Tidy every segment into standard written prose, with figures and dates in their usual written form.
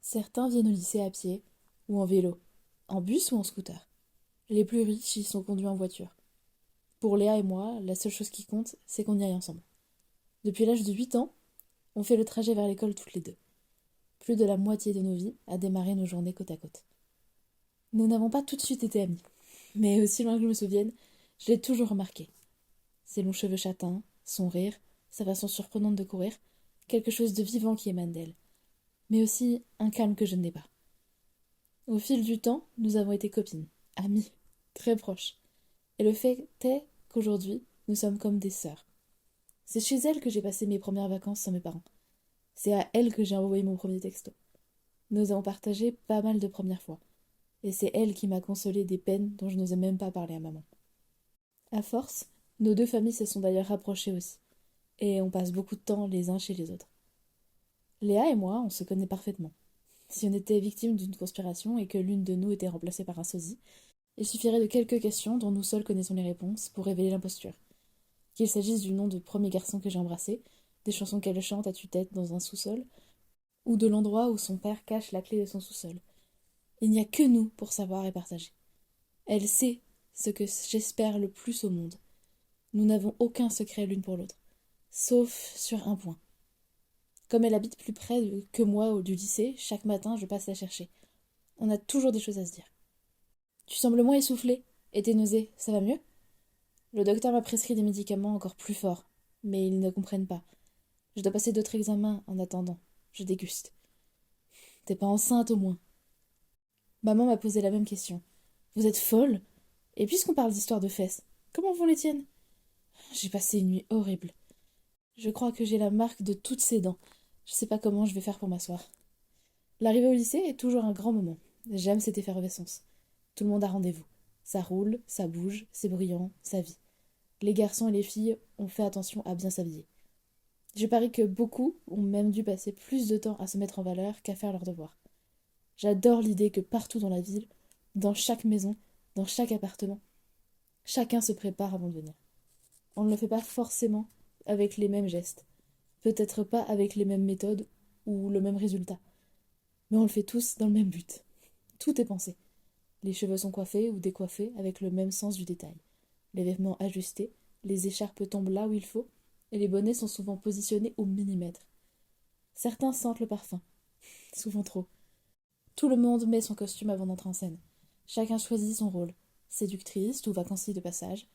Certains viennent au lycée à pied ou en vélo, en bus ou en scooter. Les plus riches y sont conduits en voiture. Pour Léa et moi, la seule chose qui compte, c'est qu'on y aille ensemble. Depuis l'âge de 8 ans, on fait le trajet vers l'école toutes les deux. Plus de la moitié de nos vies a démarré nos journées côte à côte. Nous n'avons pas tout de suite été amis, mais aussi loin que je me souvienne, je l'ai toujours remarqué. Ses longs cheveux châtains, son rire, sa façon surprenante de courir, quelque chose de vivant qui émane d'elle, mais aussi un calme que je n'ai pas. Au fil du temps, nous avons été copines, amies, très proches. Et le fait est qu'aujourd'hui, nous sommes comme des sœurs. C'est chez elle que j'ai passé mes premières vacances sans mes parents. C'est à elle que j'ai envoyé mon premier texto. Nous avons partagé pas mal de premières fois. Et c'est elle qui m'a consolé des peines dont je n'osais même pas parler à maman. À force, nos deux familles se sont d'ailleurs rapprochées aussi. Et on passe beaucoup de temps les uns chez les autres. Léa et moi, on se connaît parfaitement. Si on était victime d'une conspiration et que l'une de nous était remplacée par un sosie, il suffirait de quelques questions dont nous seuls connaissons les réponses pour révéler l'imposture. Qu'il s'agisse du nom du premier garçon que j'ai embrassé, des chansons qu'elle chante à tue-tête dans un sous-sol, ou de l'endroit où son père cache la clé de son sous-sol. Il n'y a que nous pour savoir et partager. Elle sait ce que j'espère le plus au monde. Nous n'avons aucun secret l'une pour l'autre, sauf sur un point. Comme elle habite plus près que moi du lycée, chaque matin je passe la chercher. On a toujours des choses à se dire. Tu sembles moins essoufflé. Et tes nausées, ça va mieux? Le docteur m'a prescrit des médicaments encore plus forts, mais ils ne comprennent pas. Je dois passer d'autres examens en attendant. Je déguste. T'es pas enceinte au moins? Maman m'a posé la même question. Vous êtes folle? Et puisqu'on parle d'histoire de fesses, comment vont les tiennes? J'ai passé une nuit horrible. Je crois que j'ai la marque de toutes ces dents. Je sais pas comment je vais faire pour m'asseoir. L'arrivée au lycée est toujours un grand moment. J'aime cette effervescence. Tout le monde a rendez-vous. Ça roule, ça bouge, c'est brillant, ça vit. Les garçons et les filles ont fait attention à bien s'habiller. Je parie que beaucoup ont même dû passer plus de temps à se mettre en valeur qu'à faire leurs devoirs. J'adore l'idée que partout dans la ville, dans chaque maison, dans chaque appartement, chacun se prépare avant de venir. On ne le fait pas forcément avec les mêmes gestes, peut-être pas avec les mêmes méthodes ou le même résultat, mais on le fait tous dans le même but. Tout est pensé. Les cheveux sont coiffés ou décoiffés avec le même sens du détail. Les vêtements ajustés, les écharpes tombent là où il faut, et les bonnets sont souvent positionnés au millimètre. Certains sentent le parfum, souvent trop. Tout le monde met son costume avant d'entrer en scène. Chacun choisit son rôle. Séductrice ou vacancier de passage,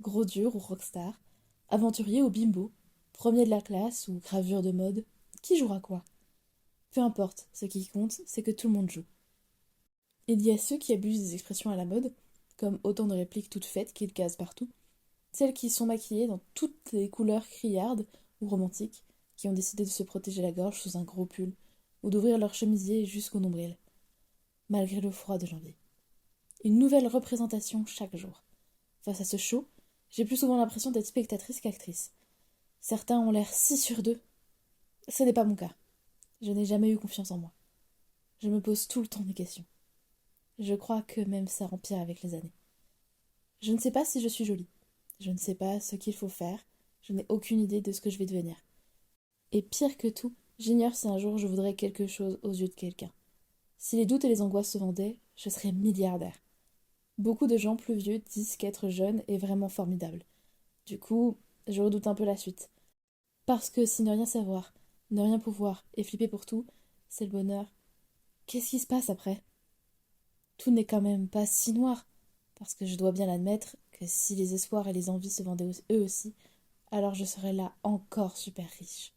gros dur ou rockstar, aventurier ou bimbo, premier de la classe ou gravure de mode, qui jouera quoi? Peu importe, ce qui compte, c'est que tout le monde joue. Il y a ceux qui abusent des expressions à la mode, comme autant de répliques toutes faites qu'ils casent partout, celles qui sont maquillées dans toutes les couleurs criardes ou romantiques, qui ont décidé de se protéger la gorge sous un gros pull, ou d'ouvrir leur chemisier jusqu'au nombril, malgré le froid de janvier. Une nouvelle représentation chaque jour. Face à ce show, j'ai plus souvent l'impression d'être spectatrice qu'actrice. Certains ont l'air si sûrs d'eux. Ce n'est pas mon cas. Je n'ai jamais eu confiance en moi. Je me pose tout le temps des questions. Je crois que même ça empire avec les années. Je ne sais pas si je suis jolie. Je ne sais pas ce qu'il faut faire. Je n'ai aucune idée de ce que je vais devenir. Et pire que tout, j'ignore si un jour je voudrais quelque chose aux yeux de quelqu'un. Si les doutes et les angoisses se vendaient, je serais milliardaire. Beaucoup de gens plus vieux disent qu'être jeune est vraiment formidable. Du coup, je redoute un peu la suite. Parce que si ne rien savoir, ne rien pouvoir et flipper pour tout, c'est le bonheur, qu'est-ce qui se passe après? Tout n'est quand même pas si noir, parce que je dois bien l'admettre que si les espoirs et les envies se vendaient eux aussi, alors je serais là encore super riche.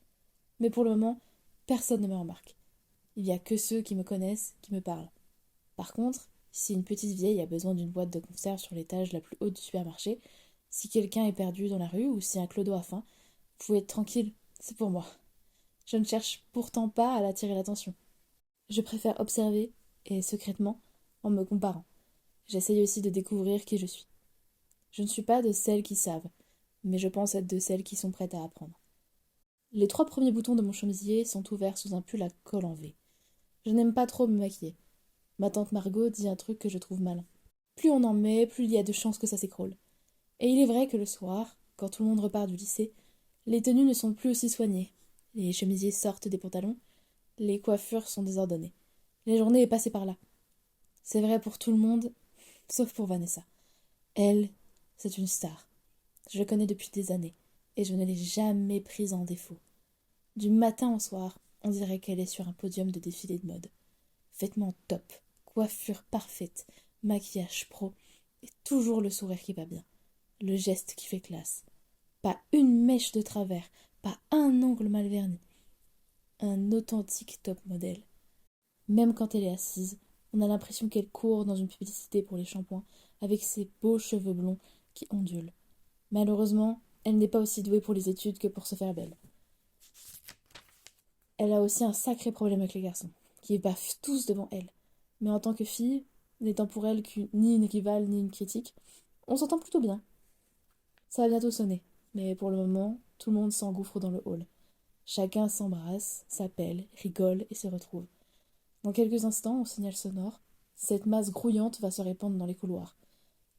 Mais pour le moment, personne ne me remarque. Il n'y a que ceux qui me connaissent qui me parlent. Par contre, si une petite vieille a besoin d'une boîte de conserve sur l'étage la plus haute du supermarché, si quelqu'un est perdu dans la rue ou si un clodo a faim, vous pouvez être tranquille, c'est pour moi. Je ne cherche pourtant pas à attirer l'attention. Je préfère observer, et secrètement, en me comparant. J'essaye aussi de découvrir qui je suis. Je ne suis pas de celles qui savent, mais je pense être de celles qui sont prêtes à apprendre. Les 3 premiers boutons de mon chemisier sont ouverts sous un pull à col en V. Je n'aime pas trop me maquiller. Ma tante Margot dit un truc que je trouve malin. Plus on en met, plus il y a de chances que ça s'écroule. Et il est vrai que le soir, quand tout le monde repart du lycée, les tenues ne sont plus aussi soignées. Les chemisiers sortent des pantalons, les coiffures sont désordonnées. La journée est passée par là. C'est vrai pour tout le monde, sauf pour Vanessa. Elle, c'est une star. Je la connais depuis des années, et je ne l'ai jamais prise en défaut. Du matin au soir, on dirait qu'elle est sur un podium de défilé de mode. Vêtements top, coiffure parfaite, maquillage pro, et toujours le sourire qui va bien, le geste qui fait classe. Pas une mèche de travers, pas un ongle mal verni. Un authentique top modèle. Même quand elle est assise, on a l'impression qu'elle court dans une publicité pour les shampoings, avec ses beaux cheveux blonds qui ondulent. Malheureusement, elle n'est pas aussi douée pour les études que pour se faire belle. Elle a aussi un sacré problème avec les garçons, qui baffent tous devant elle. Mais en tant que fille, n'étant pour elle ni une rivale ni une critique, on s'entend plutôt bien. Ça va bientôt sonner, mais pour le moment, tout le monde s'engouffre dans le hall. Chacun s'embrasse, s'appelle, rigole et se retrouve. Dans quelques instants, au signal sonore, cette masse grouillante va se répandre dans les couloirs,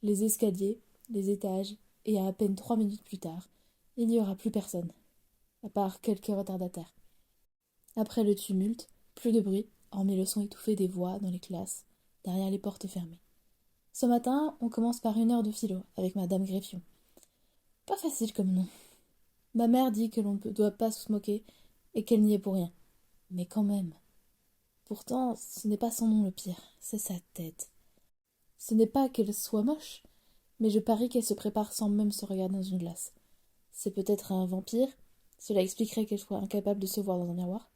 les escaliers, les étages, et à peine 3 minutes plus tard, il n'y aura plus personne, à part quelques retardataires. Après le tumulte, plus de bruit, hormis le son étouffé des voix dans les classes, derrière les portes fermées. Ce matin, on commence par 1 heure de philo, avec Madame Greffion. Pas facile comme nom. Ma mère dit que l'on ne doit pas se moquer, et qu'elle n'y est pour rien. Mais quand même. Pourtant, ce n'est pas son nom le pire, c'est sa tête. Ce n'est pas qu'elle soit moche, mais je parie qu'elle se prépare sans même se regarder dans une glace. C'est peut-être un vampire, cela expliquerait qu'elle soit incapable de se voir dans un miroir.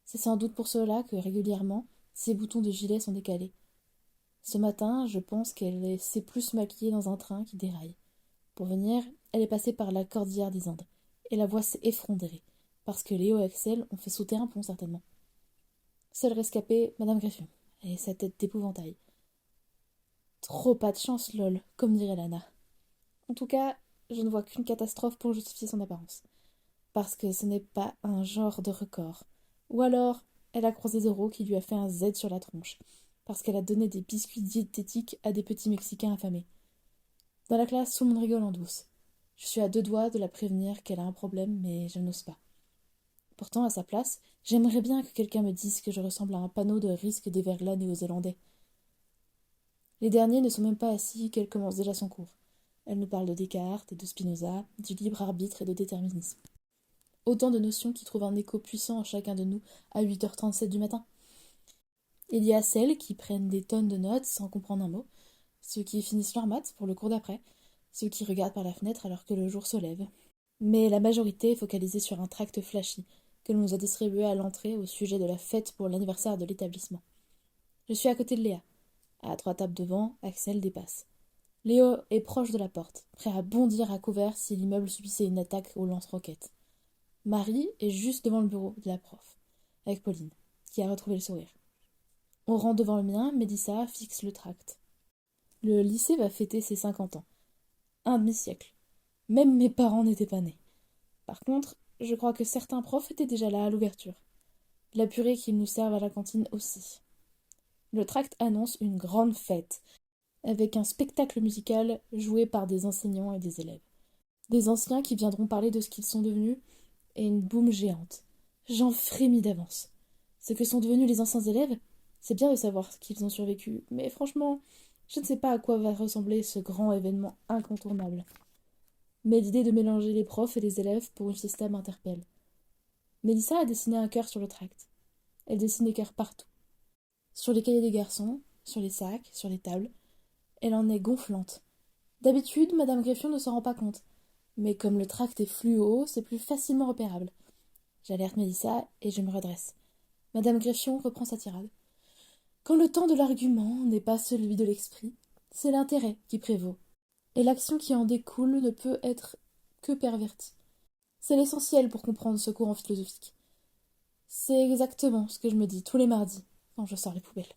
C'est sans doute pour cela que, régulièrement, ses boutons de gilet sont décalés. Ce matin, je pense qu'elle s'est plus maquillée dans un train qui déraille. Pour venir, elle est passée par la cordillère des Andes, et la voie s'est effondrée, parce que Léo et Axel ont fait sauter un pont certainement. Seule rescapée, Madame Greffion, et sa tête d'épouvantail. Trop pas de chance, lol, comme dirait Lana. En tout cas, je ne vois qu'une catastrophe pour justifier son apparence. Parce que ce n'est pas un genre de record. Ou alors, elle a croisé Zoro qui lui a fait un Z sur la tronche, parce qu'elle a donné des biscuits diététiques à des petits Mexicains affamés. Dans la classe, tout le monde rigole en douce. Je suis à 2 doigts de la prévenir qu'elle a un problème, mais je n'ose pas. Pourtant, à sa place, j'aimerais bien que quelqu'un me dise que je ressemble à un panneau de risque des verglas néo-zélandais. Les derniers ne sont même pas assis qu'elle commence déjà son cours. Elle nous parle de Descartes et de Spinoza, du libre arbitre et de déterminisme. Autant de notions qui trouvent un écho puissant en chacun de nous à 8h37 du matin. Il y a celles qui prennent des tonnes de notes sans comprendre un mot, ceux qui finissent leur maths pour le cours d'après, ceux qui regardent par la fenêtre alors que le jour se lève. Mais la majorité est focalisée sur un tract flashy que l'on nous a distribué à l'entrée au sujet de la fête pour l'anniversaire de l'établissement. Je suis à côté de Léa. À 3 tables devant, Axel dépasse. Léo est proche de la porte, prêt à bondir à couvert si l'immeuble subissait une attaque au lance-roquettes. Marie est juste devant le bureau de la prof, avec Pauline, qui a retrouvé le sourire. On rentre devant le mien, Mélissa fixe le tract. Le lycée va fêter ses 50 ans. Un demi-siècle. Même mes parents n'étaient pas nés. Par contre, je crois que certains profs étaient déjà là à l'ouverture. La purée qu'ils nous servent à la cantine aussi. Le tract annonce une grande fête, avec un spectacle musical joué par des enseignants et des élèves. Des anciens qui viendront parler de ce qu'ils sont devenus, et une boum géante. J'en frémis d'avance. Ce que sont devenus les anciens élèves, c'est bien de savoir qu'ils ont survécu, mais franchement, je ne sais pas à quoi va ressembler ce grand événement incontournable. Mais l'idée de mélanger les profs et les élèves pour une fiesta m'interpelle. Mélissa a dessiné un cœur sur le tract. Elle dessine des cœurs partout. Sur les cahiers des garçons, sur les sacs, sur les tables. Elle en est gonflante. D'habitude, Madame Greffion ne s'en rend pas compte. Mais comme le tract est fluo, c'est plus facilement repérable. J'alerte Mélissa et je me redresse. Madame Greffion reprend sa tirade. Quand le temps de l'argument n'est pas celui de l'esprit, c'est l'intérêt qui prévaut. Et l'action qui en découle ne peut être que pervertie. C'est l'essentiel pour comprendre ce courant philosophique. C'est exactement ce que je me dis tous les mardis quand je sors les poubelles.